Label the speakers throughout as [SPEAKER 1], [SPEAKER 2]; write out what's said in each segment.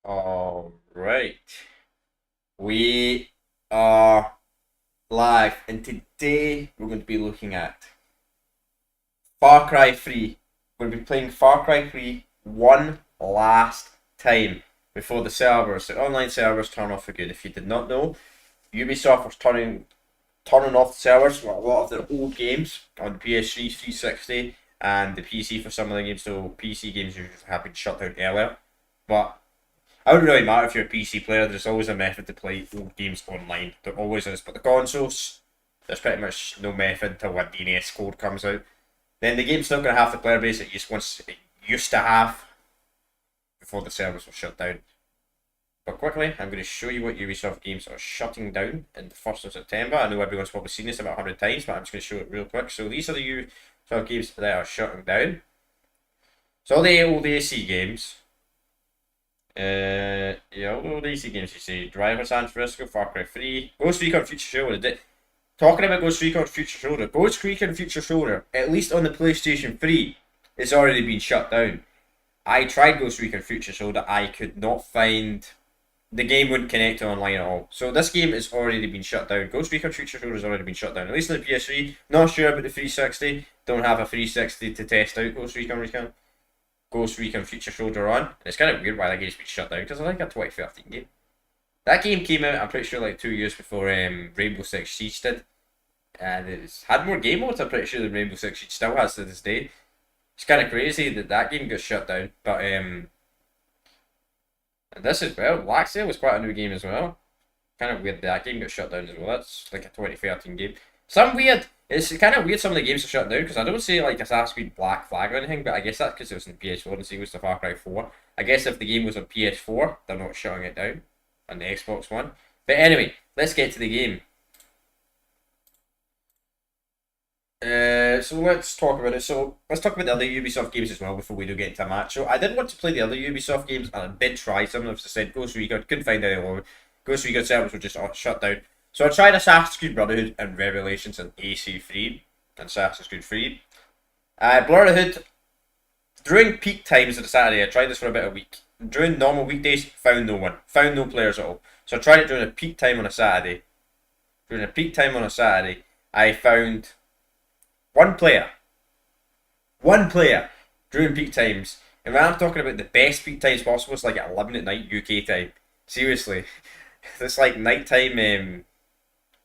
[SPEAKER 1] All right. We are live, and today we're going to be looking at Far Cry 3. We're going to be playing Far Cry 3 one last time before the online servers turn off for good. If you did not know, Ubisoft was turning off the servers for a lot of their old games on the PS3, 360, and the PC for some of the games. So PC games usually have been shut down earlier, but it wouldn't really matter if you're a PC player. There's always a method to play old games online. There always is. But the consoles, there's pretty much no method until a DNS code comes out. Then the game's not going to have the player base it used to have before the servers were shut down. But quickly, I'm going to show you what Ubisoft games are shutting down in the 1st of September. I know everyone's probably seen this about 100 times, but I'm just going to show it real quick. So these are the Ubisoft games that are shutting down. So all the old AC games. Yeah, all the AC games you see. Driver San Francisco, Far Cry 3, Ghost Recon Future Shoulder. Talking about Ghost Recon Future Shoulder, Ghost Recon Future Shoulder, at least on the PlayStation 3, it's already been shut down. I tried Ghost Recon Future Shoulder, I could not find... The game wouldn't connect to online at all. So this game has already been shut down. Ghost Recon Future Shoulder has already been shut down. At least on the PS3. Not sure about the 360. Don't have a 360 to test out Ghost Recon Future Shoulder on. And it's kind of weird why that game's been shut down, because I like a 2013 game. That game came out, I'm pretty sure, like 2 years before Rainbow Six Siege did. And it's had more game modes, I'm pretty sure, than Rainbow Six Siege still has to this day. It's kind of crazy that that game got shut down. But and this as well, Black Sail was quite a new game as well. Kind of weird that game got shut down as well. That's like a 2013 game. It's kind of weird some of the games are shut down, because I don't say like Assassin's Creed Black Flag or anything, but I guess that's because it was on PS4 and sequels to Far Cry 4. I guess if the game was on PS4, they're not shutting it down on the Xbox One. But anyway, let's get to the game. So let's talk about it. So let's talk about the other Ubisoft games as well before we do get into a match. So I did want to play the other Ubisoft games, and I did try some. As I said, Ghost Recon, couldn't find any more. Ghost Recon servers were just shut down. So I tried Assassin's Creed Brotherhood and Revelations and AC3 and Assassin's Creed 3. Brotherhood, during peak times of the Saturday, I tried this for about a week. During normal weekdays, found no one. Found no players at all. So I tried it during a peak time on a Saturday. During a peak time on a Saturday, I found one player. One player during peak times. And when I'm talking about the best peak times possible, it's like at 11 at night UK time. Seriously. It's like night time,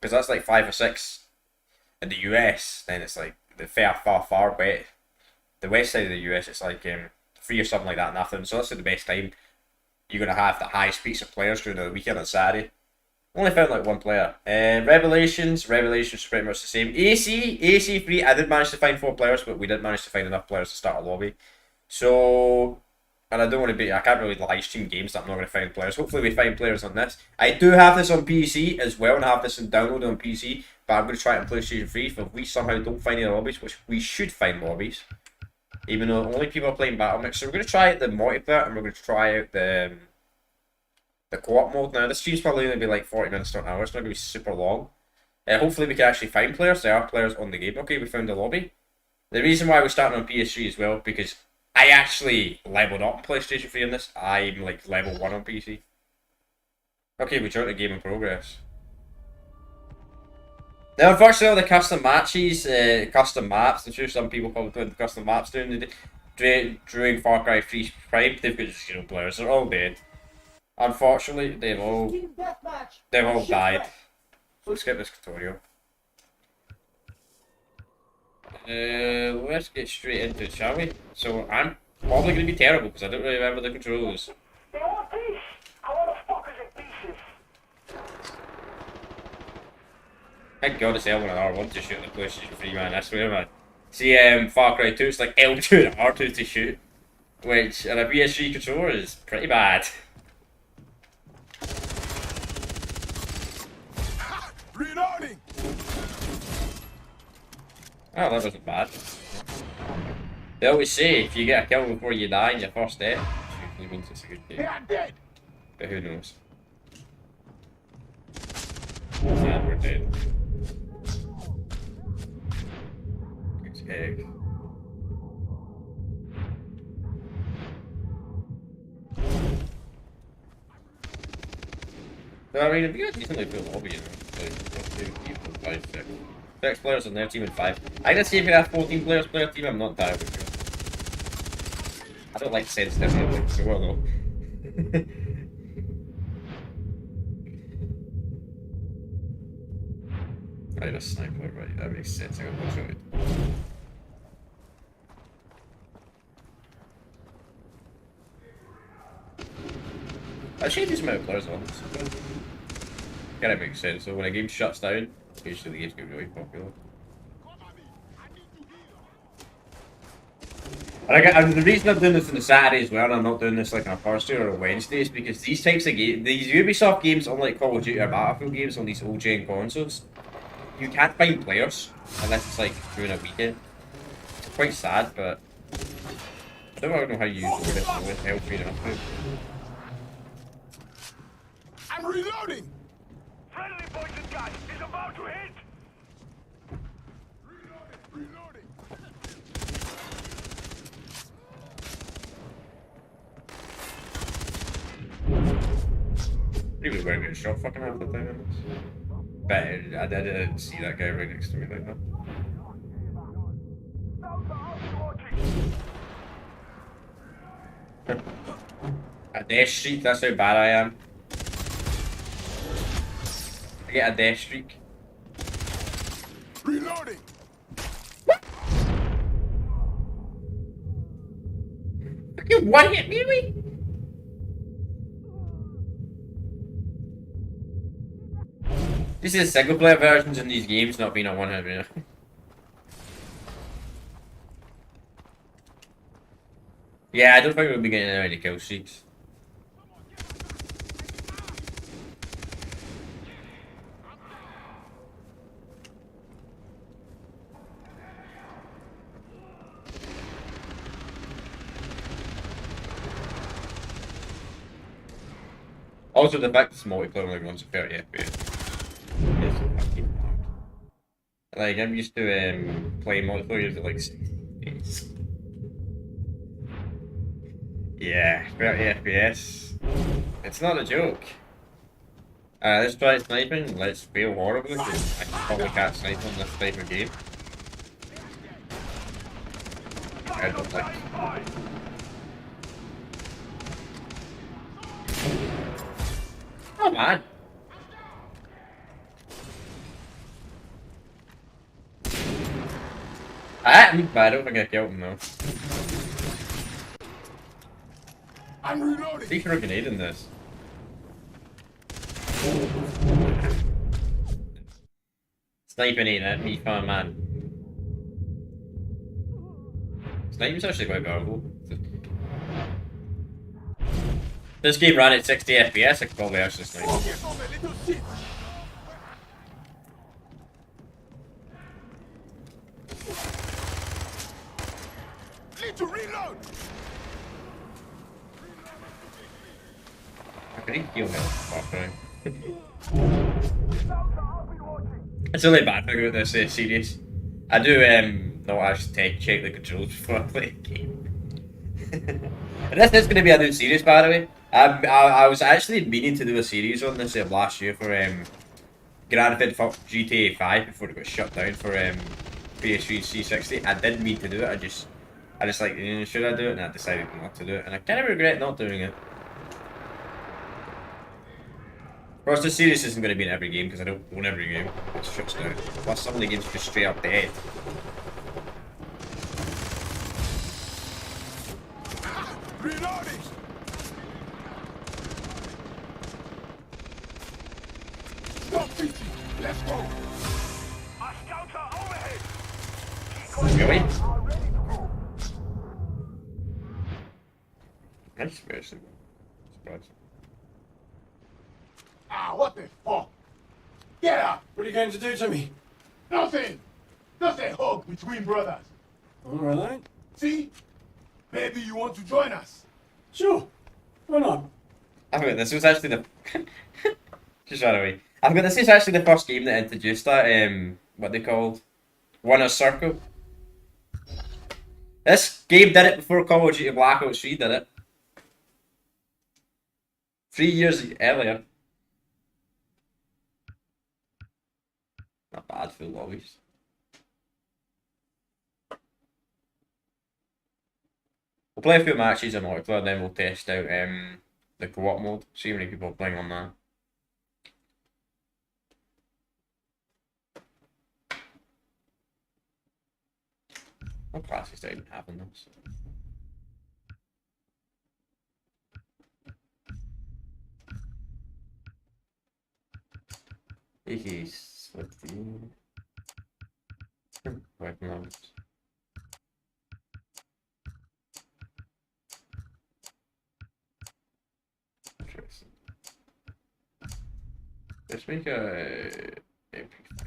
[SPEAKER 1] because that's like 5 or 6 in the US, then it's like the far west. The west side of the US, it's like 3 or something like that, nothing. So that's the best time you're going to have the highest peaks of players during the weekend on Saturday. Only found like one player. Revelations is pretty much the same. AC3, I did manage to find 4 players, but we didn't manage to find enough players to start a lobby. So, and I can't really live stream games that I'm not going to find players. Hopefully we find players on this. I do have this on PC as well, and I have this in download on PC, but I'm going to try it on PlayStation 3 if we somehow don't find any lobbies, which we should find lobbies. Even though only people are playing Battle Mix. So we're going to try out the multiplayer, and we're going to try out the co-op mode. Now, this stream's probably going to be like 40 minutes to an hour. It's not going to be super long. Hopefully we can actually find players. There are players on the game. Okay, we found a lobby. The reason why we're starting on PS3 as well, because I actually leveled up on PlayStation 3 on this. I'm like level 1 on PC. Okay, we joined the game in progress. Now, unfortunately, all the custom matches, custom maps, I'm sure some people probably played the custom maps during Far Cry 3 Prime, they've got 0 players. They're all dead. Unfortunately, they've all died. So let's skip this tutorial. Let's get straight into it, shall we? So I'm probably going to be terrible because I don't really remember the controls.
[SPEAKER 2] They want peace. I want to fuckers in pieces.
[SPEAKER 1] Thank God it's L1 and R1 to shoot the PlayStation 3, man. I swear, man. See, Far Cry 2, it's like L2 and R2 to shoot, which on a PS3 controller is pretty bad.
[SPEAKER 2] Reloading.
[SPEAKER 1] Oh, that wasn't bad. They always say if you get a kill before you die in your first death, it usually means it's a good game.
[SPEAKER 2] I'm dead.
[SPEAKER 1] But who knows? Yeah, we're dead. It's egg. No, I mean, if you got decently full lobby, you know, like, 5, 6. 6 players on their team and 5. I can see if you have 14 players player team, I'm not entirely sure. I don't like sensitivity, like, so well, though. I need a sniper, right? That makes sense. I got no choice. I changed this amount of players on. Kind of makes sense. So when a game shuts down, usually the game's going to be really popular. And the reason I'm doing this on a Saturday as well, and I'm not doing this like on a Thursday or a Wednesday, is because these types of games, these Ubisoft games, unlike Call of Duty or Battlefield games on these old gen consoles, you can't find players unless it's like during a weekend. It's quite sad, but I don't really know how you do this with help you enough.
[SPEAKER 3] I'm reloading!
[SPEAKER 2] Friendly boys and guys is about to hit!
[SPEAKER 3] Reloading!
[SPEAKER 1] He was wearing a shot fucking half the time. But I didn't see that guy right next to me like that. A death streak, that's how bad I am. I get a death streak.
[SPEAKER 3] Reloading!
[SPEAKER 1] Fucking one hit me, really? This is single player versions in these games, not being a one hit me. Yeah, I don't think we'll be getting any kill streaks. Also, the fact it's multiplayer only runs at 30 FPS is fucking hard. Like, I'm used to playing multiplayer games at like 60 FPS. Yeah, 30 FPS. It's not a joke. Let's try sniping. Let's fail horribly because I probably can't snipe on this type of game. I don't like. Oh man. I don't think I killed him though.
[SPEAKER 3] I'm reloading!
[SPEAKER 1] He threw a grenade in this. Sniping ain't it, me fun man. Sniping's actually quite powerful. This game ran at 60 FPS, I could probably actually snipe.
[SPEAKER 3] Focus on the little shit! Need to reload!
[SPEAKER 1] I need to kill him. Fuck right. It's only a bad thing about this series. I do not actually check the controls before I play a game. And this is going to be a new series, by the way. I was actually meaning to do a series on this last year for Grand Theft Auto GTA 5 before it got shut down for PS3 and 360. I didn't mean to do it. I just like, should I do it? And I decided not to do it, and I kind of regret not doing it. Of course, this series isn't going to be in every game because I don't own every game. It's shuts down. Plus, some of the games are just straight up dead.
[SPEAKER 3] Reloading! Stop beating! Let's go!
[SPEAKER 2] Our scouts are overhead!
[SPEAKER 1] Really?
[SPEAKER 2] Are ready to go.
[SPEAKER 1] Nice, very simple. Surprise.
[SPEAKER 3] Ah, what the fuck? Get up!
[SPEAKER 4] What are you going to do to me?
[SPEAKER 3] Nothing! Just a hug between brothers.
[SPEAKER 4] All right.
[SPEAKER 3] See? Maybe you want to join us.
[SPEAKER 4] Sure. Why not?
[SPEAKER 1] I forgot this was actually the. Just right away. I forgot this is actually the first game that introduced that what they called Winner's Circle. This game did it before Call of Duty Black Ops 3 did it. 3 years earlier. full lobbies. We'll play a few matches in multiplayer, then we'll test out the co-op mode. See how many people are playing on that. What classes do I even have in this? He's 15. Weapon levels. Interesting. Let's make a MP5.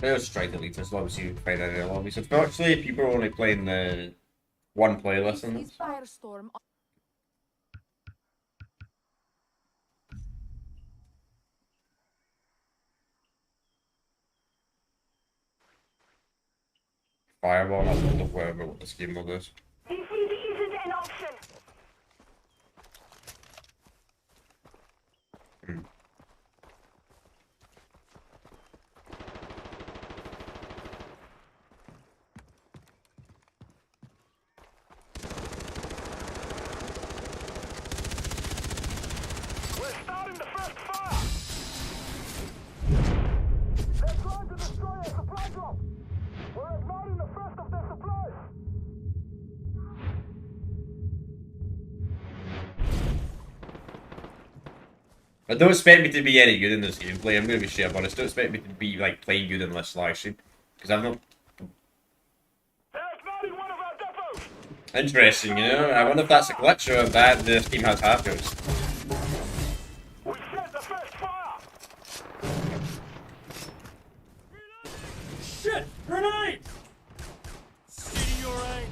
[SPEAKER 1] Let's try to delete this lobby so you can find out the lobbies. Unfortunately, people are only playing the one playlist in
[SPEAKER 5] This
[SPEAKER 1] this.
[SPEAKER 5] is Firestorm.
[SPEAKER 1] Fireball, I don't know whatever what this game mode is.
[SPEAKER 2] Defeat isn't an option. We're starting the first fire. They're trying to destroy our supply drop. We're ignoring the first of their supplies.
[SPEAKER 1] I don't expect me to be any good in this gameplay. I'm gonna be straight up honest. Don't expect me to be like playing good in this live stream because I'm not
[SPEAKER 2] They're ignoring one of our depots.
[SPEAKER 1] interesting. You know, I wonder if that's a glitch or if that this team has hackers.
[SPEAKER 2] We set the first fire.
[SPEAKER 4] Shit! Grenade! See your aim.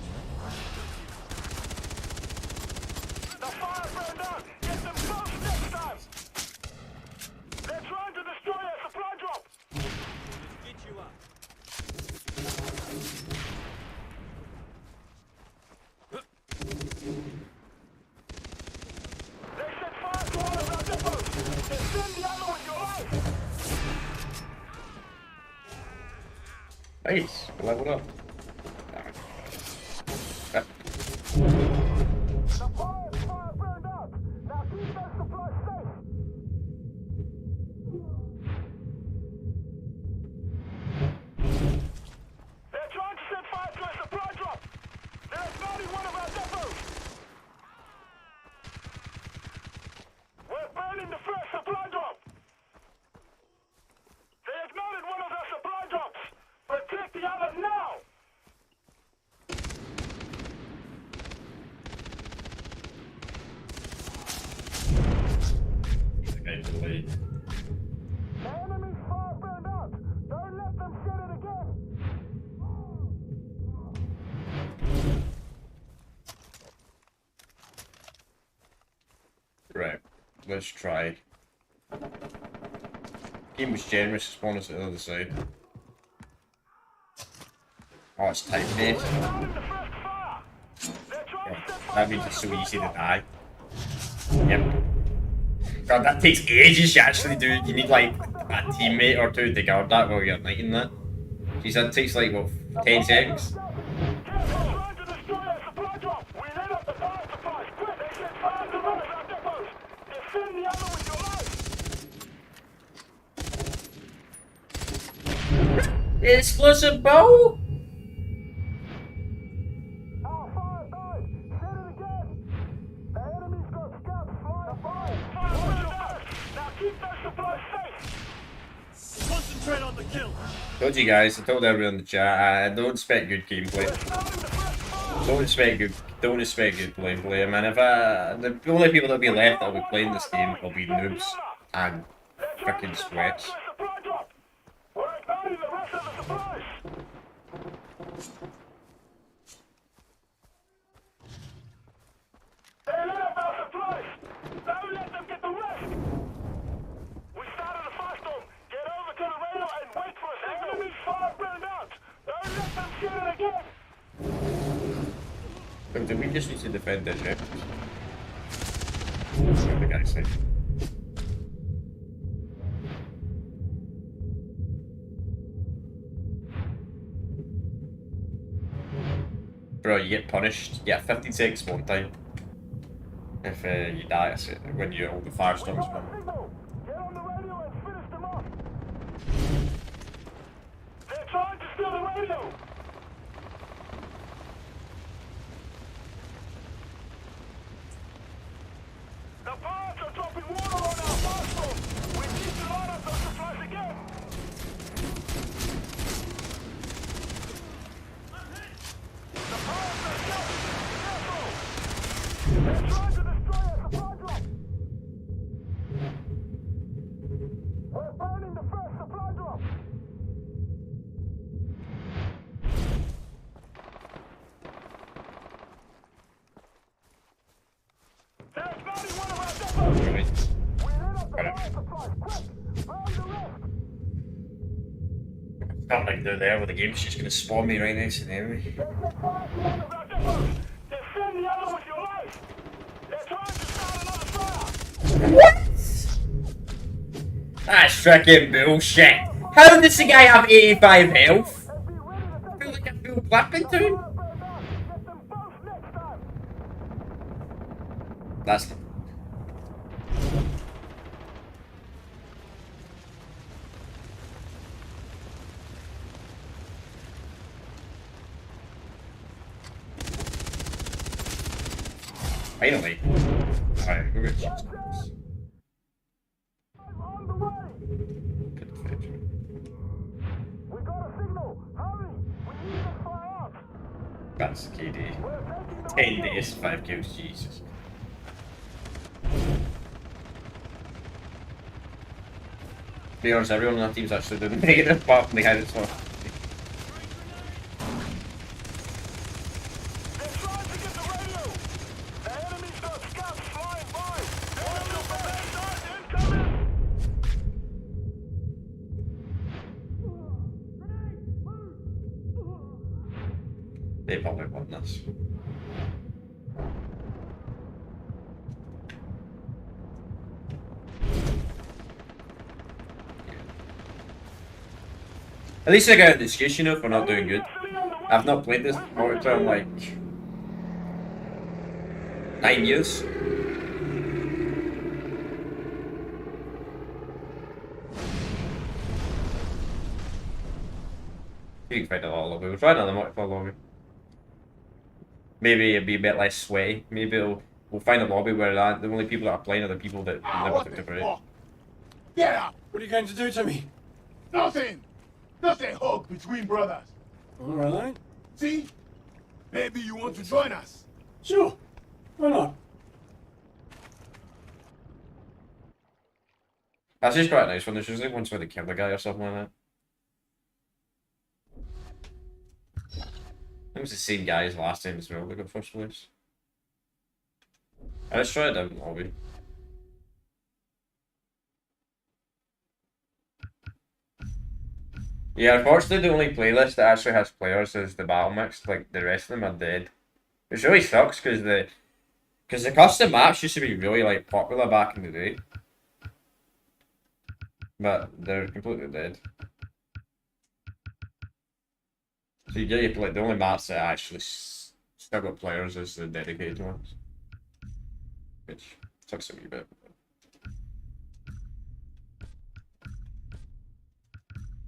[SPEAKER 2] The fire burned out. Get them close next time. They're trying to destroy our supply drop.
[SPEAKER 4] Get you up.
[SPEAKER 2] They set fire to one of our depots. Defend the other with your life.
[SPEAKER 1] Nice, leveled up.
[SPEAKER 2] The fire burned out. Now keep that supply safe. They're trying to set fire to a supply drop. They're ignoring one of our depots. We're burning the first supply drop. They ignored one of our supply drops. Protect the other now.
[SPEAKER 1] Okay, to the lead.
[SPEAKER 2] The enemy's fire burned out. Don't let them set it again.
[SPEAKER 1] Right, let's try. Game was generous, spawn us at the other side. Oh, it's tight, mate.
[SPEAKER 2] Starting the first fire. They're trying to set fire
[SPEAKER 1] That means it's so easy to die. Yep. God, that takes ages to actually do. You need like a teammate or two to guard that while you're igniting that. Jeez, that takes like, what, 10 seconds?
[SPEAKER 2] trying to destroy our supply drop. We lit up the fire supplies. Quick, they set fire to one of our depots. Defend the other with your life.
[SPEAKER 1] Explosive bow?
[SPEAKER 2] Our fire died. Set it again. The enemy's got scouts flying by. Fire burned out. Now keep those supplies safe.
[SPEAKER 4] Concentrate on the kill.
[SPEAKER 1] Told you guys, I told everyone in the chat, I don't expect good gameplay.
[SPEAKER 2] Starting the first fire.
[SPEAKER 1] Don't expect good gameplay, man. If the only people that'll be left that'll be playing this game will be noobs and freaking sweats.
[SPEAKER 2] Supply drop. We're ignoring the rest of the supplies. They lit up our supplies. Don't let them get the rest.
[SPEAKER 1] So do we just need to defend this, yeah? That's what the guy said. Bro, you get punished. You get 15 seconds one time. If you die, it's when you all the firestorms
[SPEAKER 2] Got
[SPEAKER 1] come.
[SPEAKER 2] a signal. Get on the radio and finish them off. They're trying to steal the radio. The pirates are dropping water on our firestorm. We need to line up those supplies again. The pirates are shot. Careful. They're trying to destroy our supply drop. We're finding the first supply drop. They're expanding one of our depots.
[SPEAKER 1] Right.
[SPEAKER 2] We lit up the
[SPEAKER 1] Got it.
[SPEAKER 2] fire supplies. Quick, burn the rest.
[SPEAKER 1] Something to do there with the game's just gonna spawn me right next to the enemy.
[SPEAKER 2] They set fire to one of our depots. Defend the other with your life. They're trying to start another fire.
[SPEAKER 1] What? That's freaking bullshit. How does the guy have 85 health?
[SPEAKER 2] And be ready to
[SPEAKER 1] I
[SPEAKER 2] take
[SPEAKER 1] feel like I feel clap into him.
[SPEAKER 2] fire burn down. Get them both next time.
[SPEAKER 1] That's finally. Alright, we're good.
[SPEAKER 2] I'm on the way. We got a signal. Hurry. We need to fire up.
[SPEAKER 1] That's KD.
[SPEAKER 2] We're taking the
[SPEAKER 1] 10
[SPEAKER 2] radio.
[SPEAKER 1] days, 5 kills, Jesus. To be honest, everyone on that team's actually doing negative apart from the guy that's one.
[SPEAKER 2] They're trying to get the radio. The enemy's got scouts flying by. They're under fire. Incoming.
[SPEAKER 1] They probably won this. At least I got an excuse, you know, for not doing good. I've not played this multiplayer in like 9 years. You can find a lot of lobby. We'll try another multiplayer lobby. Maybe it'll be a bit less sweaty. Maybe we'll find a lobby where the only people that are playing are the people that never
[SPEAKER 3] What
[SPEAKER 1] took
[SPEAKER 3] the
[SPEAKER 1] the break.
[SPEAKER 3] fuck? Get out!
[SPEAKER 4] What are you going to do to me?
[SPEAKER 3] Nothing! Just a hug between brothers.
[SPEAKER 4] All right.
[SPEAKER 3] See? Maybe you want to join us.
[SPEAKER 4] Sure. Why not?
[SPEAKER 1] That's just quite nice when there's usually ones where they kill the guy or something like that. It was the same guy as last time as well, they got first place. Let's try it out in the lobby. Yeah, unfortunately the only playlist that actually has players is the battle mix, like the rest of them are dead. Which really sucks because the custom maps used to be really like popular back in the day. But they're completely dead. So you get like the only maps that actually still got players is the dedicated ones. Which sucks a wee bit.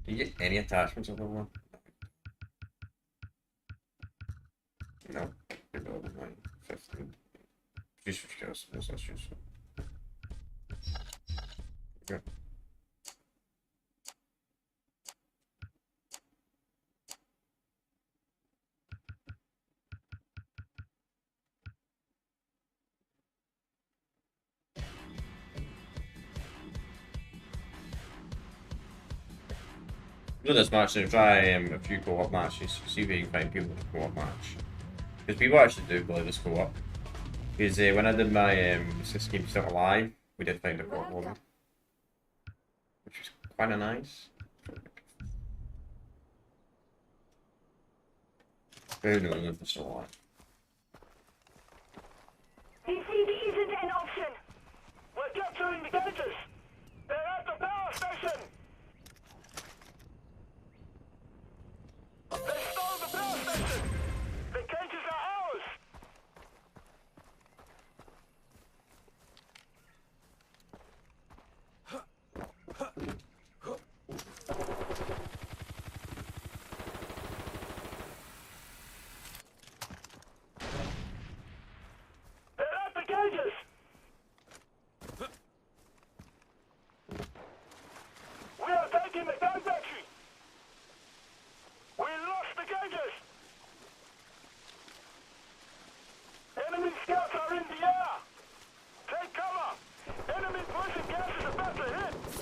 [SPEAKER 1] Do you get any attachments of the one? No. Maybe I'll do mine. 15. Useful skills. That's not useful. Okay. Do this match and try a few co-op matches. See if you can find people to co-op match. Because people actually do play this co-op. Because when I did my this game Still Alive, we did find a co-op lobby. Which was kind of nice. Who knows if it's still alive.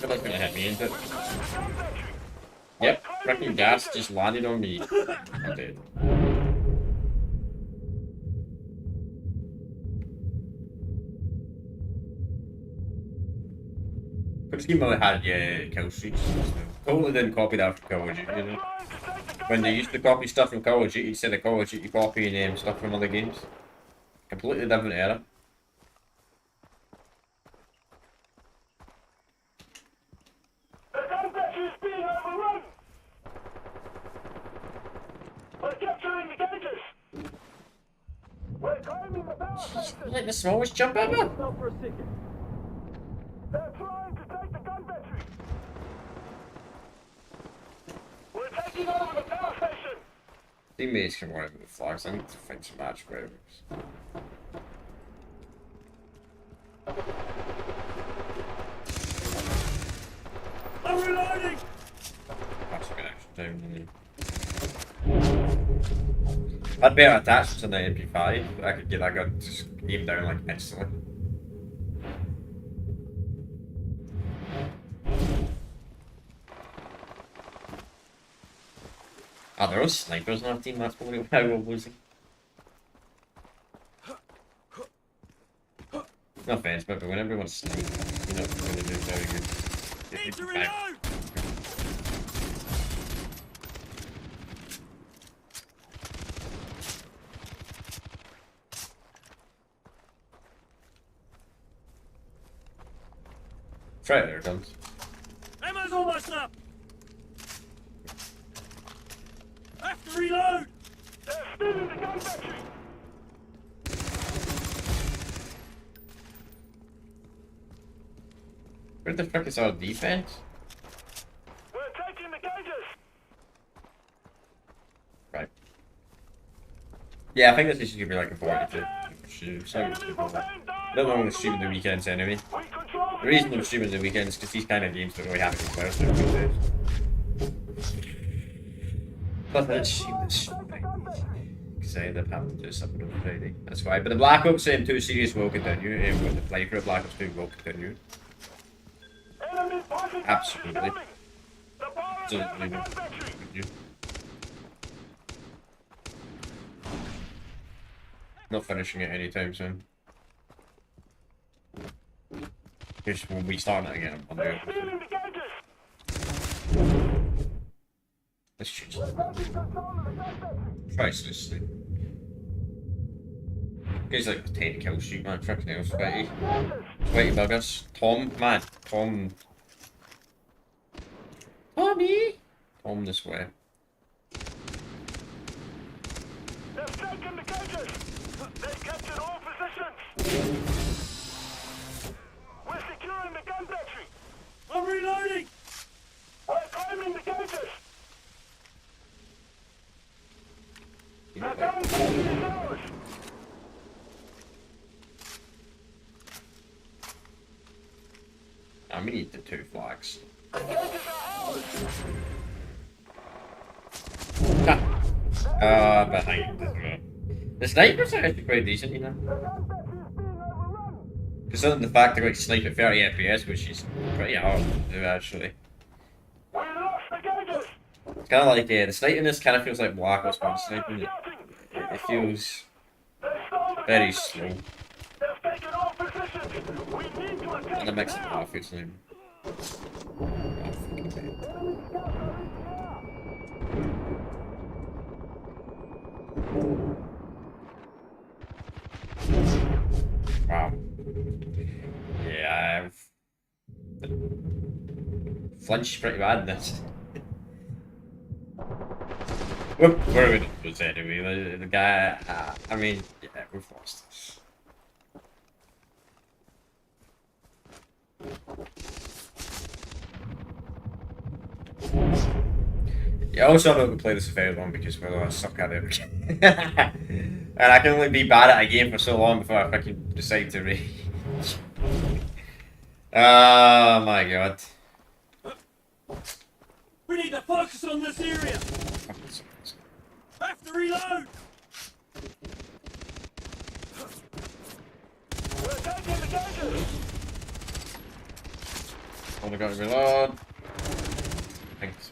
[SPEAKER 1] thought it was gonna hit me into it. Yep, freaking gas just landed on me. I'm dead. But Team only had kill streaks. Totally didn't copy that from Call of Duty, you know? When they used to copy stuff from Call of Duty instead of Call of Duty copying stuff from other games. Completely different era.
[SPEAKER 2] The gun battery is being overrun. We're capturing the gauges. We're climbing the power station.
[SPEAKER 1] Like the smallest jump ever.
[SPEAKER 2] Stop for a second. They're trying to take the gun battery. We're taking over the power station.
[SPEAKER 1] Teammates can worry about the flags. I need to find some match drivers.
[SPEAKER 4] I'm reloading!
[SPEAKER 1] That's a good action time. I'd better attach to the MP5. I could get that gun just aim down like instantly. Ah, there are snipers on our team, that's probably why we're losing. No offense, but when everyone's sniping, you're not going to do very good.
[SPEAKER 4] Need to reload!
[SPEAKER 1] Try it there, guns.
[SPEAKER 4] Ammo's almost up! I have to reload!
[SPEAKER 2] They're stealing the gun battery.
[SPEAKER 1] Where the frick is our defense?
[SPEAKER 2] We're taking the gauges.
[SPEAKER 1] Right. Yeah, I think this is gonna be like a 42. Shoot, so much people. I don't normally stream on the weekends anyway.
[SPEAKER 2] We control
[SPEAKER 1] The reason I'm streaming on the weekends is because these kind of games don't really have to play on Tuesdays. But let's stream this Sunday. Because I end up having to do something on Friday. That's why. But the Black Ops 2 series will continue. With the play for Black Ops 2 will continue.
[SPEAKER 2] enemy poison
[SPEAKER 1] Absolutely.
[SPEAKER 2] coming. The power is
[SPEAKER 1] So,
[SPEAKER 2] at the gun battery.
[SPEAKER 1] Not finishing it anytime soon. Because we'll be starting it again on
[SPEAKER 2] They're
[SPEAKER 1] Monday.
[SPEAKER 2] stealing the gauges.
[SPEAKER 1] Let's change
[SPEAKER 2] We're taking control of the gun battery.
[SPEAKER 1] pricelessly. He's like 10 kill streak, man. Fucking hell, sweaty. Sweaty buggers. Tom, man. Tom. Tommy! Tom this way.
[SPEAKER 2] They've taken the gauges. They've captured all positions. We're securing the gun battery.
[SPEAKER 4] I'm reloading!
[SPEAKER 2] We're climbing the gauges. The gun battery is ours.
[SPEAKER 1] We need the 2 flags.
[SPEAKER 2] The gauges are ours.
[SPEAKER 1] Behind as well. The snipers are actually quite decent, you know.
[SPEAKER 2] The gun battery is being overrun.
[SPEAKER 1] Considering the fact they're going to snipe at 30 FPS, which is pretty hard to do actually.
[SPEAKER 2] We lost the gauges.
[SPEAKER 1] It's kind of like, the sniping this kind of feels like Black Ops 1 sniping. It feels
[SPEAKER 2] They stole the
[SPEAKER 1] very
[SPEAKER 2] gun
[SPEAKER 1] slow.
[SPEAKER 2] battery. They've taken all positions. We need to attack.
[SPEAKER 1] And a mix of
[SPEAKER 2] now.
[SPEAKER 1] Battlefield sniping. Oh, fucking bad.
[SPEAKER 2] Enemy scouts are reaching out.
[SPEAKER 1] Wow. Yeah, I've flinched pretty bad in this. We're going to lose anyway. The guy, I mean, yeah, we've lost this. Yeah, also I'm not going to play this very long because we're gonna suck at it. And I can only be bad at a game for so long before I fucking decide to rage. Oh my god.
[SPEAKER 4] We need to focus on this area!
[SPEAKER 1] Fucking sucks.
[SPEAKER 4] I have to reload!
[SPEAKER 2] We're taking the gauges.
[SPEAKER 1] Only got to reload. Thanks.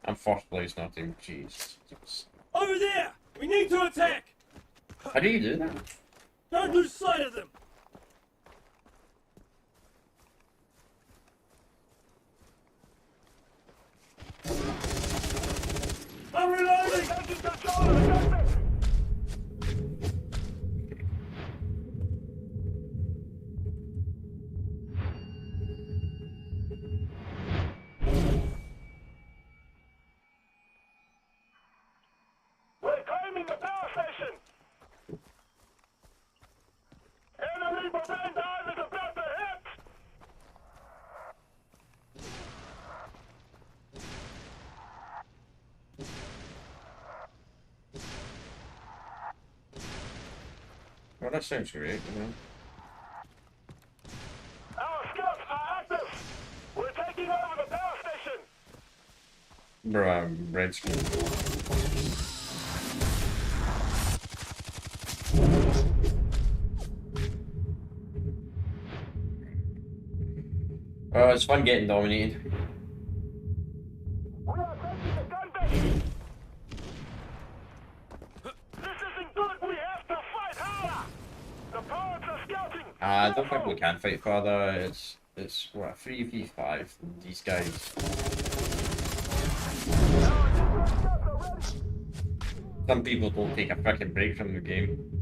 [SPEAKER 1] I'm first place, not team. Jeez.
[SPEAKER 4] Over there! We need to attack!
[SPEAKER 1] How do you do that?
[SPEAKER 4] Don't lose sight of them! I'm reloading!
[SPEAKER 2] Taking control of the gunfish. We're claiming the power station. Enemy Berlin dive is about to hit.
[SPEAKER 1] Well, that sounds great, you know.
[SPEAKER 2] Our scouts are active. We're taking over the power station.
[SPEAKER 1] Bro, I'm red skin. Oh, it's fun getting dominated.
[SPEAKER 2] We are taking the gunfish. This isn't good. We have to fight harder. The pirates are scouting.
[SPEAKER 1] I don't think we can fight further. It's what, 3v5. These guys. Some people don't take a freaking break from the game.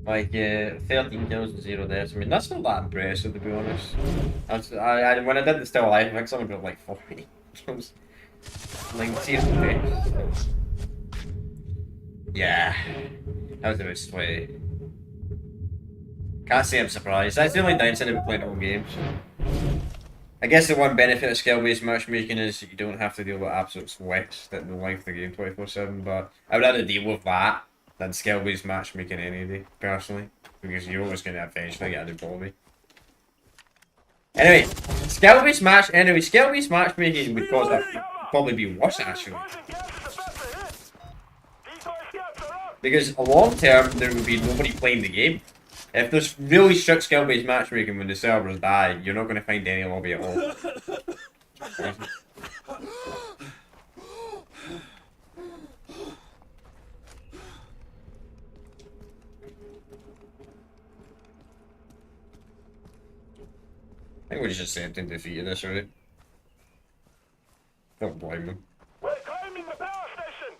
[SPEAKER 1] Like, 13 kills and 0 deaths. I mean, that's not that impressive, to be honest. When I did the Still Alive, I think someone got like 40 kills. Like, seriously. Yeah. That was about sweaty. Can't say I'm surprised. That's the only downside of playing all games. I guess the one benefit of skill-based matchmaking is you don't have to deal with absolute sweats that will life the game 24/7, but I would rather deal with that than skill-based matchmaking any day, personally. Because you're always going to eventually get a new body. Anyway, skill-based matchmaking would cause it probably be worse, actually.
[SPEAKER 2] Poison gas is about to hit. Decoy scouts are up.
[SPEAKER 1] Because long term, there would be nobody playing the game. If there's really strict skill-based matchmaking when the servers die, you're not going to find any lobby at all. I think we just accepting defeat in this, right? Don't blame them.
[SPEAKER 2] We're claiming the power station.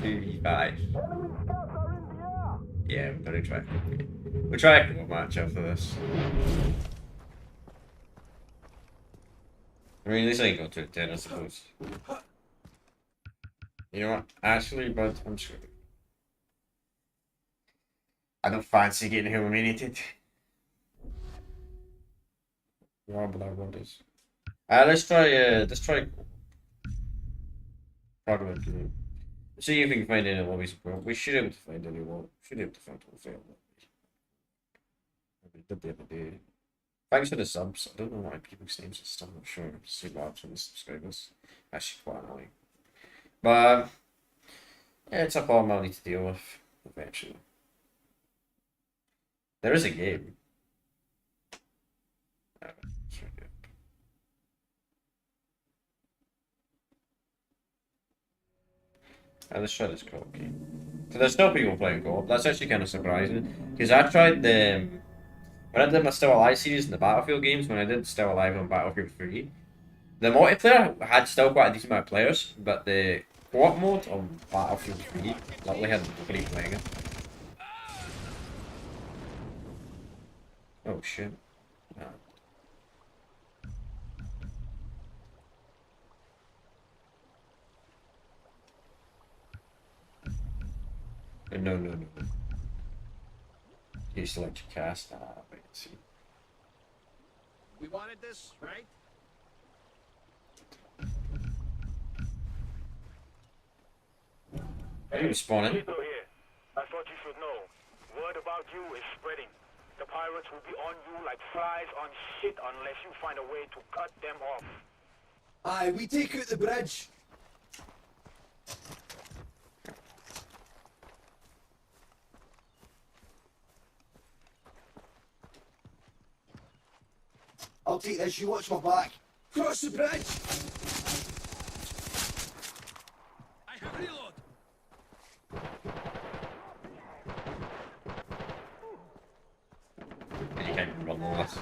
[SPEAKER 1] 2v5.
[SPEAKER 2] Enemy scouts are in the air.
[SPEAKER 1] Yeah, we're gonna try. We'll try a cool match after this. I mean, this ain't going to 10, I suppose. You know what? Actually, bud, I'm screwed. I don't fancy getting humiliated. Whatever that word is. Let's try. Fragment. See if we can find any lobbies. We should be able to find any lobbies. Should be able to find all failed lobbies. We did the other day. Thanks for the subs. I don't know why people's names are still not sure. See what happens when the subscribers. Actually, quite annoying. But yeah, it's a problem I'll need to deal with eventually. There is a game. Let's try this co-op game. So there's still people playing co-op. That's actually kind of surprising. Because I tried the... When I did my Still Alive series in the Battlefield games, when I did Still Alive on Battlefield 3, the multiplayer had still quite a decent amount of players, but the co-op mode on Battlefield 3 literally had nobody playing it. Oh shit. No. No. You select your cast. Wait, let's see.
[SPEAKER 5] We wanted this, right?
[SPEAKER 1] Are you spawning?
[SPEAKER 2] Tito here. I thought you should know. Word about you is spreading. The pirates will be on you like flies on shit unless you find a way to cut them off.
[SPEAKER 5] Aye, we take out the bridge.
[SPEAKER 6] I'll take this, you watch my back. Cross the bridge!
[SPEAKER 5] I have reload.
[SPEAKER 1] And you can't run all this.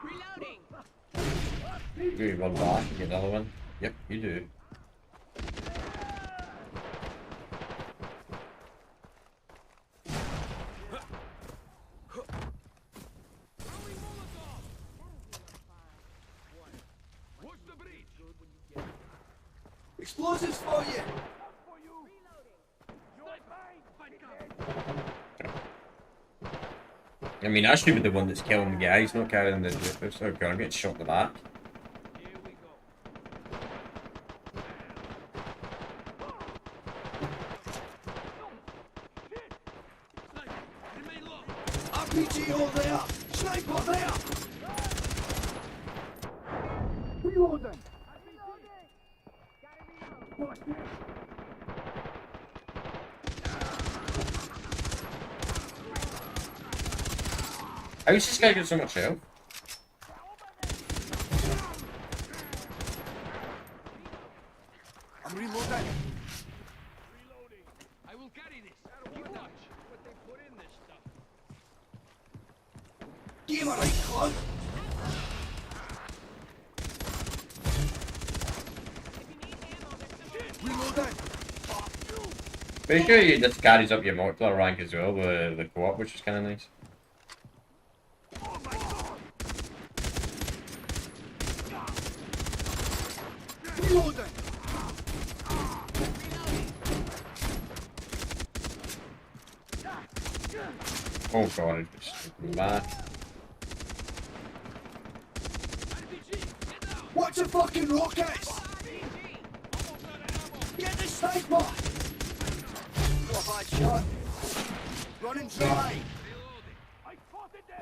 [SPEAKER 5] Reloading.
[SPEAKER 1] Do you run back and get another one? Yep, you do.
[SPEAKER 5] Watch the breach.
[SPEAKER 6] Explosives for you!
[SPEAKER 1] I mean, I should be the one that's killing the guys, not carrying the troopers. Oh god, I'm getting shot in the back.
[SPEAKER 5] Here we go. Sniper, remain low.
[SPEAKER 6] RPG over there! Sniper there! Reloading!
[SPEAKER 1] How is this guy getting so much health?
[SPEAKER 6] I'm reloading!
[SPEAKER 5] Reloading. I will carry this. You watch what they put in this stuff.
[SPEAKER 6] Give him a right club! Reloading!
[SPEAKER 1] Pretty sure you just carries up your multiplier rank as well, the co-op, which is kind of nice.
[SPEAKER 6] Reloading!
[SPEAKER 1] Oh god, it's mad.
[SPEAKER 5] RPG, get down.
[SPEAKER 6] Watch the fucking rockets!
[SPEAKER 5] Almost out of ammo.
[SPEAKER 6] Get the sniper! Not a bad shot. Running dry!
[SPEAKER 5] Reloading.
[SPEAKER 2] I spotted them!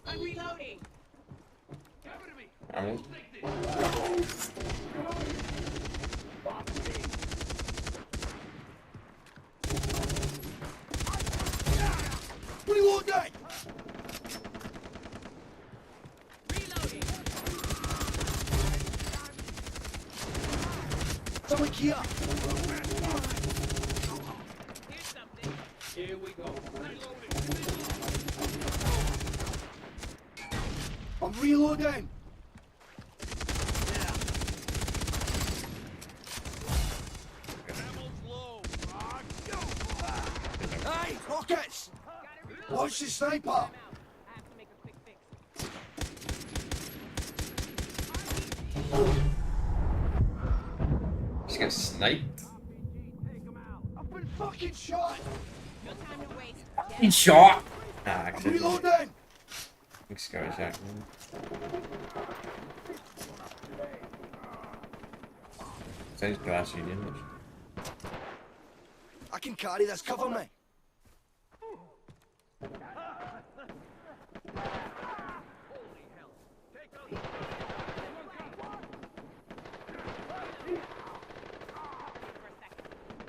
[SPEAKER 5] I'm reloading. Cover me.
[SPEAKER 1] I'm
[SPEAKER 5] Take this.
[SPEAKER 6] Reloading!
[SPEAKER 5] Reloading.
[SPEAKER 6] Someone here!
[SPEAKER 5] Here's something. Here we go. Reloading.
[SPEAKER 6] I'm reloading!
[SPEAKER 5] Ammo's low.
[SPEAKER 6] Hey, rockets! Watch the sniper!
[SPEAKER 7] I have to make a quick fix.
[SPEAKER 1] just get sniped.
[SPEAKER 6] I've been fucking shot!
[SPEAKER 7] No time to waste.
[SPEAKER 1] Fucking shot! Ah,
[SPEAKER 6] I'm
[SPEAKER 1] accident.
[SPEAKER 6] reloading!
[SPEAKER 1] Thanks, Scottish accent. Sounds classy, didn't it?
[SPEAKER 6] I can carry this, cover me!
[SPEAKER 5] Holy hell. Take out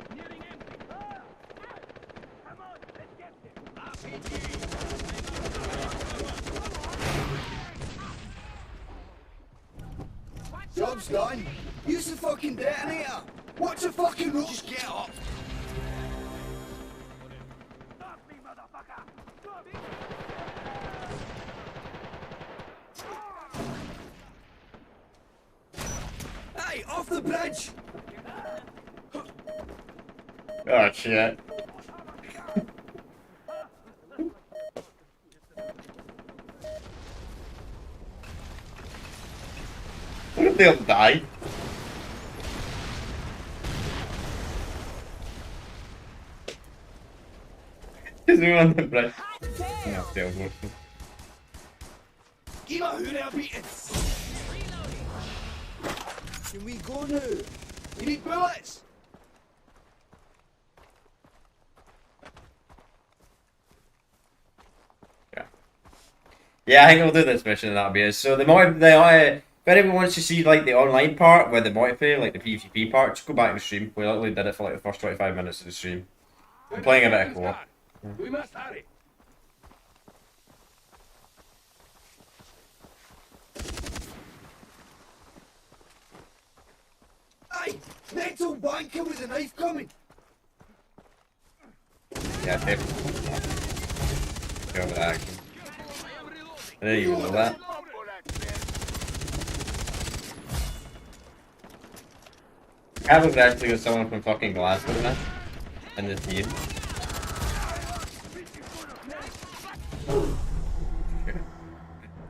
[SPEAKER 5] the nearing empty.
[SPEAKER 2] Come on, let's get them!
[SPEAKER 6] Job's done! Use the fucking detonator! Watch the fucking road! Just get up!
[SPEAKER 2] Stop me, motherfucker! Stop me!
[SPEAKER 6] Hey, off the bridge!
[SPEAKER 1] Oh shit. What if they all die? Because we won the bridge. Yeah, sailboat.
[SPEAKER 6] Give a hoot out beating. Can we go now? You need bullets.
[SPEAKER 1] Yeah, I think we'll do this mission and that'll be it. So if anyone wants to see like the online part where the multiplayer, like the PvP part, just go back and stream. We literally did it for like the first 25 minutes of the stream. I'm playing a bit of co-op.
[SPEAKER 5] We must hurry.
[SPEAKER 6] Aye, mental wanker with a knife coming.
[SPEAKER 1] Yeah, take over that action. I didn't even know that. I haven't actually got someone from fucking Glasgow now in this team.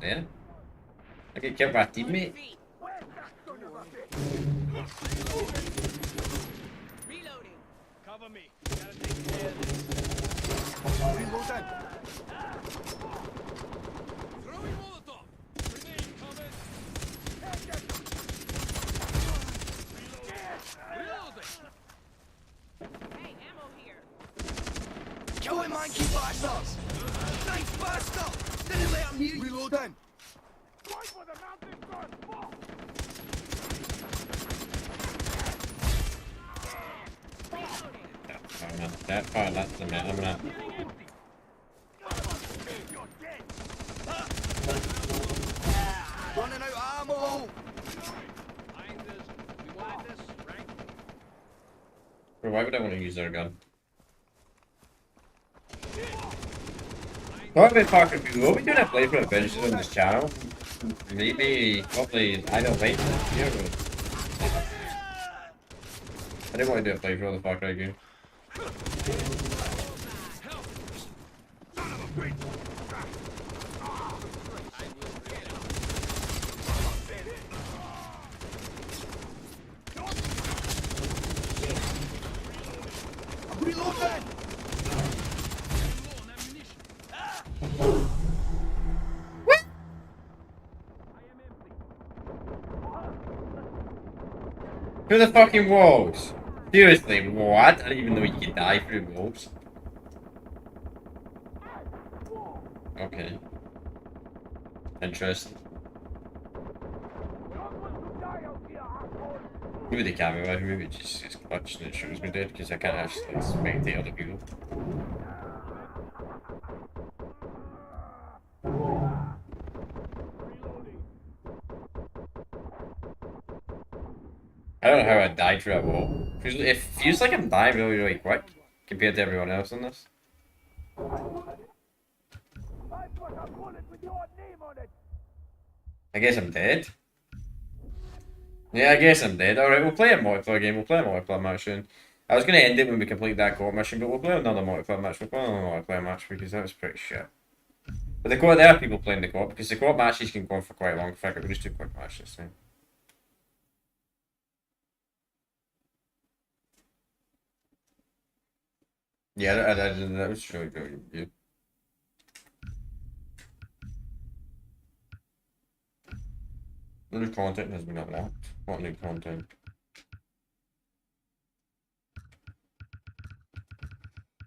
[SPEAKER 1] Yeah. I get killed by a teammate.
[SPEAKER 7] Reloading.
[SPEAKER 4] Cover me. Gotta take care of this.
[SPEAKER 6] Reloading.
[SPEAKER 5] Throwing Molotov.
[SPEAKER 4] Grenade coming.
[SPEAKER 5] Reloading.
[SPEAKER 7] Hey, ammo here.
[SPEAKER 6] Kill him, monkey bastards. Nice bastard. Didn't let him hear you. Reloading.
[SPEAKER 2] Fight for the mountain gun! Fuck!
[SPEAKER 1] That part, that's the man. I'm gonna.
[SPEAKER 6] Running out of ammo.
[SPEAKER 5] Behind us. We want this, right?
[SPEAKER 1] Bro, why would I want to use their gun? What about Parker? We'll be doing a playthrough eventually on this channel. Maybe, hopefully, I don't like this. Yeah, I didn't want to do a playthrough of the Far Cry game.
[SPEAKER 6] Reloading.
[SPEAKER 1] Through the fucking walls! Seriously, what? I didn't even know you could die through walls. Okay. Interesting. Maybe the camera, maybe it just is clutched and it shows me dead because I can't actually spectate other people. I don't know how I died through that wall. It feels like I'm dying really, really quick compared to everyone else in this.
[SPEAKER 2] I put a bullet with your name on it!
[SPEAKER 1] I guess I'm dead. Yeah, I guess I'm dead. Alright, we'll play a multiplayer game. We'll play a multiplayer match soon. I was going to end it when we complete that co-op mission, but we'll play another multiplayer match. We'll play another multiplayer match because that was pretty shit. But there are people playing the co-op because the co-op matches can go on for quite long. In fact, we'll just do quick matches this time. Yeah, that was really good. New content has been unlocked. What new content?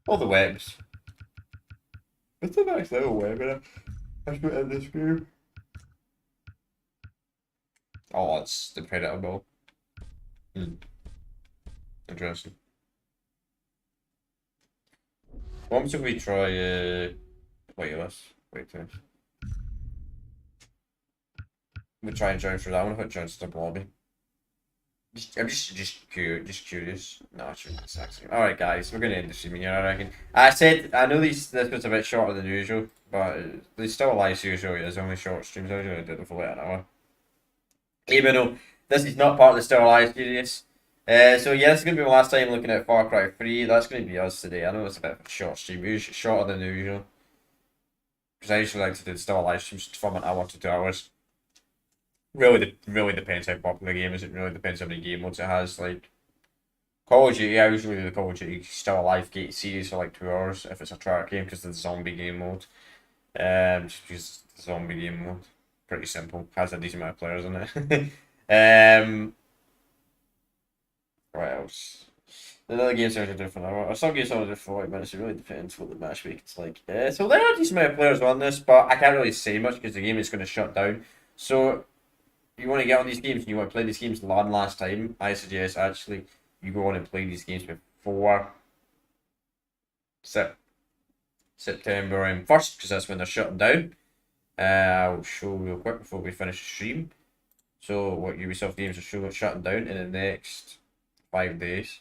[SPEAKER 1] All the webs. It's a nice little web, and I should end this game. Oh, it's the Predator Ball. Interesting. What if we try playlist? Wait a minute. We try and join through that one. If it joins the lobby. I'm just curious. No, it shouldn't be sexy. Alright guys, we're gonna end the streaming here, I reckon. I know this was a bit shorter than usual, but there's still a live usual. There's only short streams. I usually do it for like an hour. Even though this is not part of the Still Alive series. So yeah, this is going to be my last time looking at Far Cry 3. That's going to be us today. I know it's a bit of a short stream, usually shorter than usual. Because I usually like to do the Still Alive streams from an hour to 2 hours. Really depends how popular the game is. It really depends how many game modes it has. Like, Call of Duty, I usually do the Call of Duty Still Alive Gate series for like 2 hours if it's a track game because of the zombie game mode. Just because the zombie game mode. Pretty simple. Has a decent amount of players in it. What else? The other games are different. Or some games are different for 40 minutes. It really depends what the match week it's like. So there are a decent amount of players on this, but I can't really say much because the game is going to shut down. So you want to get on these games and you want to play these games one last time, I suggest actually you go on and play these games before September 1st because that's when they're shutting down. I'll show real quick before we finish the stream. So what Ubisoft games are shutting down in the next 5 days.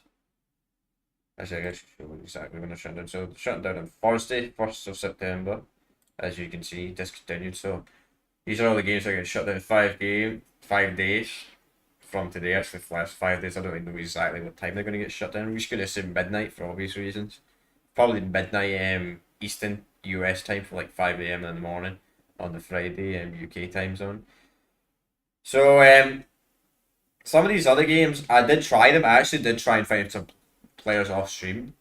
[SPEAKER 1] Actually, I guess show exactly when they're shutting down. So they're shutting down on Thursday, 1st of September, as you can see, discontinued. So these are all the games that get shut down 5 days from today. Actually, the last 5 days. I don't even know exactly what time they're going to get shut down. We're just going to assume midnight for obvious reasons. Probably midnight Eastern US time for like 5 AM in the morning on the Friday UK time zone. So some of these other games, I did try them. I actually did try and find some players off stream,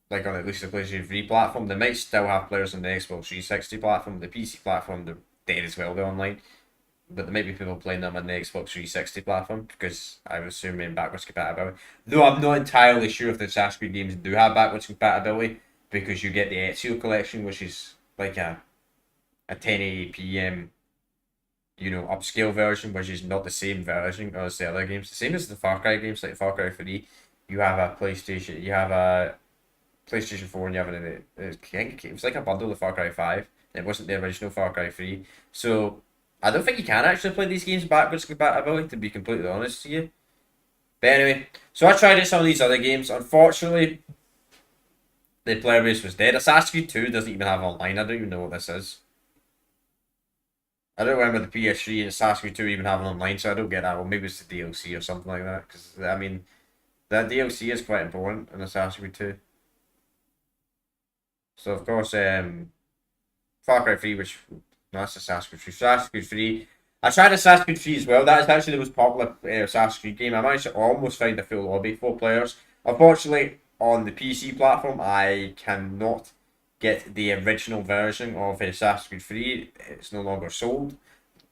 [SPEAKER 1] like on at least the PlayStation 3 platform. They might still have players on the Xbox 360 platform. The PC platform, they're dead as well, they're online. But there might be people playing them on the Xbox 360 platform because I would assume backwards compatibility. Though I'm not entirely sure if the Assassin's Creed games do have backwards compatibility because you get the Ezio collection, which is like a 1080p upscale version, which is not the same version as the other games. The same as the Far Cry games, like Far Cry 3. You have a PlayStation 4, and you have it was like a bundle of Far Cry 5. It wasn't the original Far Cry 3. So I don't think you can actually play these games backwards compatibility, to be completely honest to you. But anyway, so I tried out some of these other games. Unfortunately, the player base was dead. Assassin's Creed 2 doesn't even have online. I don't even know what this is. I don't remember the PS3 and Assassin's Creed 2 even having online, so I don't get that. Well, maybe it's the DLC or something like that. Because, I mean, that DLC is quite important in Assassin's Creed 2. So, of course, Far Cry 3, which... No, that's Assassin's Creed 3. Assassin's Creed 3. I tried Assassin's Creed 3 as well. That is actually the most popular Assassin's Creed game. I managed to almost find a full lobby, 4 players. Unfortunately, on the PC platform, I cannot get the original version of Assassin's Creed 3. It's no longer sold.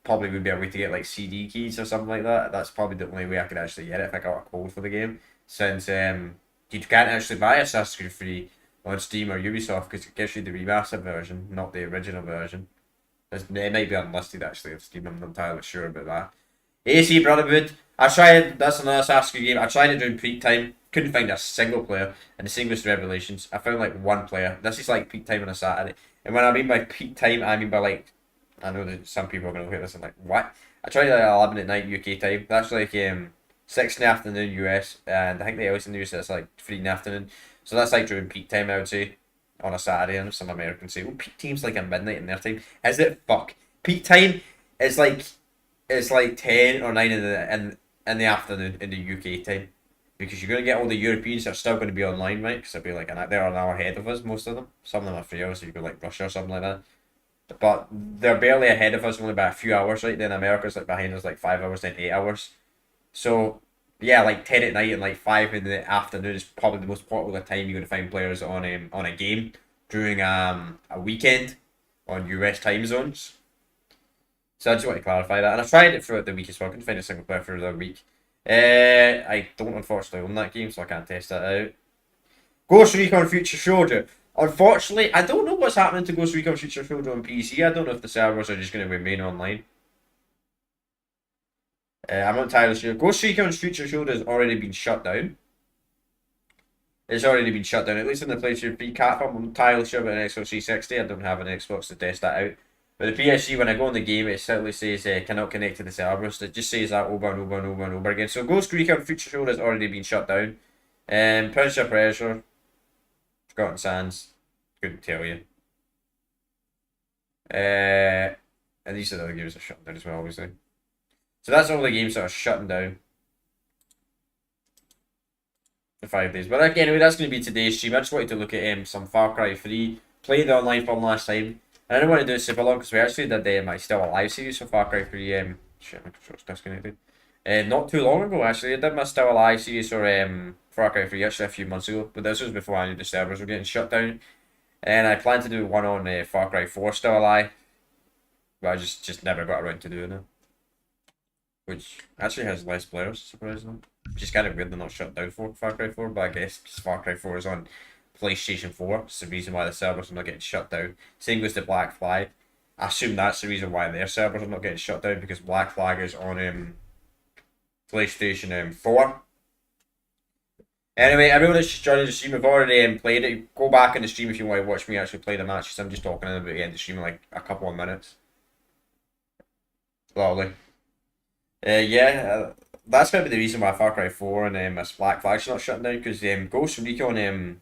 [SPEAKER 1] Probably would be a way to get like CD keys or something like that. That's probably the only way I could actually get it if I got a code for the game. Since you can't actually buy Assassin's Creed 3 on Steam or Ubisoft because it gives you the remastered version, not the original version. It might be unlisted actually on Steam, I'm not entirely sure about that. AC Brotherhood. That's another Assassin's Creed game. I tried it during peak time. Couldn't find a single player. And the same with Revelations. I found like 1 player. This is like peak time on a Saturday. And when I mean by peak time, I mean by like... I know that some people are going to look at this and like, what? I tried it at 11 at night UK time. That's like 6 in the afternoon US. And I think the else in the US that's like 3 in the afternoon. So that's like during peak time, I would say. On a Saturday, and some Americans say, well, peak time's like a midnight in their time. Is it? Fuck. Peak time is like 10 or 9 in the afternoon in the UK time. Because you're going to get all the Europeans that are still going to be online, right? Because they're an hour ahead of us, most of them. Some of them are 3 hours, so you go like Russia or something like that. But they're barely ahead of us, only by a few hours, right? Then America's like behind us like 5 hours, then 8 hours. So, yeah, like 10 at night and like 5 in the afternoon is probably the most popular time you're going to find players on a game during a weekend on US time zones. So I just want to clarify that. And I tried it throughout the week as well. I couldn't find a single player through the week. I don't unfortunately own that game, so I can't test that out. Ghost Recon Future Soldier. Unfortunately, I don't know what's happening to Ghost Recon Future Soldier on PC. I don't know if the servers are just going to remain online. I'm not entirely sure. Ghost Recon Future Soldier has already been shut down. It's already been shut down, at least in the PlayStation 3 platform. I'm entirely sure about an Xbox 360. I don't have an Xbox to test that out. But the PSG, when I go in the game, it simply says cannot connect to the servers. It just says that over and over and over and over again. So Ghost Recon Future Soldier has already been shut down. Punisher Pressure. Forgotten Sands. Couldn't tell you. And these are the other games that are shut down as well, obviously. So that's all the games that are shutting down for 5 days. But anyway, that's going to be today's stream. I just wanted to look at some Far Cry 3. Played the online for last time. And I don't want to do it super long because we actually did my Still Alive series for Far Cry 3. Shit, my control's disconnected. Not too long ago, actually. I did my Still Alive series for Far Cry 3 actually a few months ago, but this was before I knew the servers were getting shut down. And I plan to do one on Far Cry 4 Still Alive, but I just never got around to doing it. Which actually has less players, surprisingly. Which is kind of weird they're not shut down for Far Cry 4, but I guess because Far Cry 4 is on PlayStation 4, it's the reason why the servers are not getting shut down. Same goes to Black Flag. I assume that's the reason why their servers are not getting shut down, because Black Flag is on PlayStation 4. Anyway, everyone that's just joining the stream, I've already played it. Go back in the stream if you want to watch me actually play the match, because I'm just talking about the end of the stream in like a couple of minutes. Lovely. That's going to be the reason why Far Cry 4 and Black Flag's not shutting down, because Ghost Recon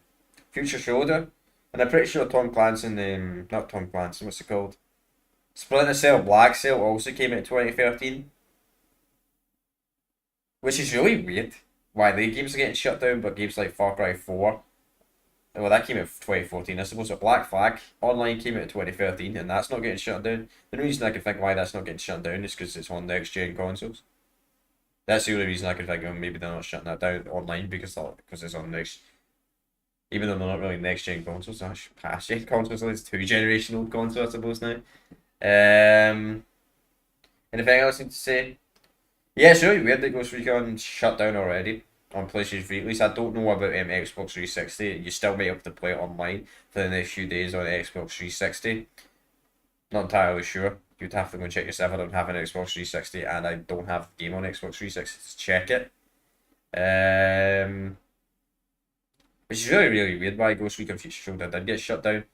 [SPEAKER 1] Future Shoulder, and I'm pretty sure Tom Clancy, not Tom Clancy, what's it called? Splinter Cell Black Cell also came out in 2013. Which is really weird, why the games are getting shut down, but games like Far Cry 4, well, that came out in 2014, I suppose. Black Flag Online came out in 2013, and that's not getting shut down. The only reason I can think why that's not getting shut down is because it's on next-gen consoles. That's the only reason I can think of. Maybe they're not shutting that down online because it's on next. Even though they're not really next-gen consoles, they're actually past-gen consoles. It's 2-generational console, I suppose, now. Anything else I need to say? Yeah, it's really weird that Ghost Recon shut down already on PlayStation 3. At least I don't know about Xbox 360. You still might have to play it online for the next few days on Xbox 360. Not entirely sure. You'd have to go and check yourself. I don't have an Xbox 360 and I don't have the game on Xbox 360 to check it. Which is really, really weird why Ghost Recon Future Shoulder did get shut down.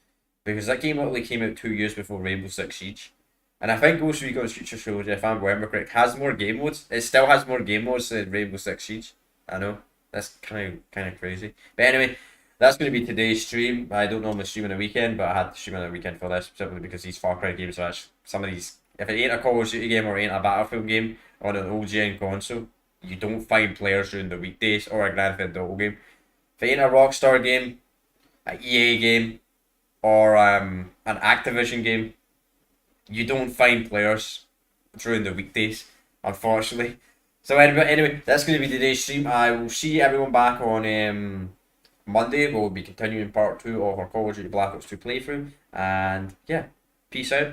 [SPEAKER 1] Because that game literally came out 2 years before Rainbow Six Siege. And I think Ghost Recon Future Shoulder, if I remember correct, has more game modes. It still has more game modes than Rainbow Six Siege. I know. That's kind of crazy. But anyway, that's going to be today's stream. I don't normally stream on the weekend, but I had to stream on the weekend for this, specifically because these Far Cry games are actually, some of these, if it ain't a Call of Duty game or it ain't a Battlefield game on an old gen console, you don't find players during the weekdays, or a Grand Theft Auto game. If it ain't a Rockstar game, an EA game, or an Activision game, you don't find players during the weekdays, unfortunately. So anyway, that's going to be today's stream. I will see everyone back on Monday. We'll be continuing part 2 of our Call of Duty Black Ops 2 playthrough. And yeah, peace out.